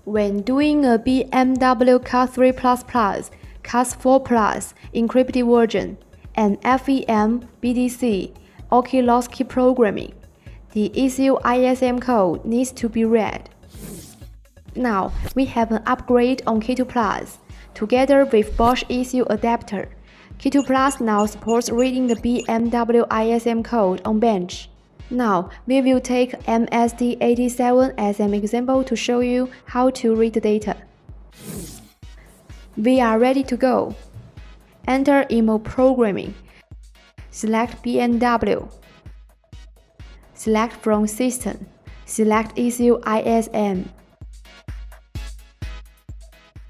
When doing a BMW Car 3 Car 4 Plus encrypted version, and FEM, BDC, or keyless key programming, the ECU ISM code needs to be read. Now, we have an upgrade on K2 Plus. Together with Bosch ECU adapter, K2 Plus now supports reading the BMW ISM code on bench. Now, we will take MSD87 as an example to show you how to read the data. We are ready to go. Enter emo programming. Select BMW. Select from System. Select ECU ISM.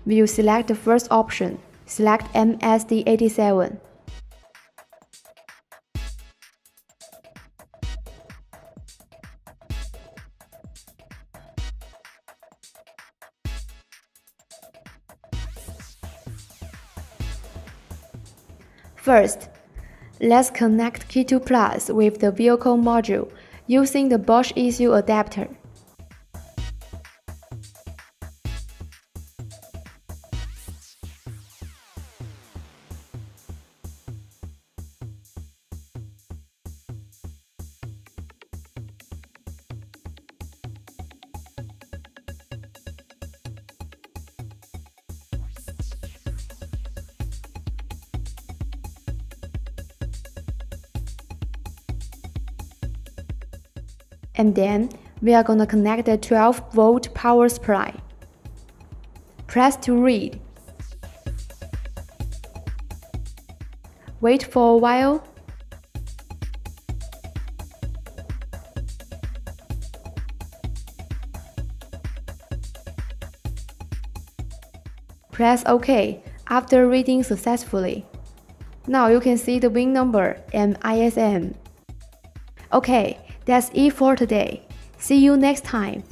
We'll select the first option. Select MSD87. First, let's connect K2 Plus with the vehicle module using the Bosch ECU adapter. And then, we are gonna connect the 12-volt power supply. Press to read. Wait for a while. Press OK after reading successfully. Now you can see the VIN number and ISM. Okay, that's it for today. See you next time.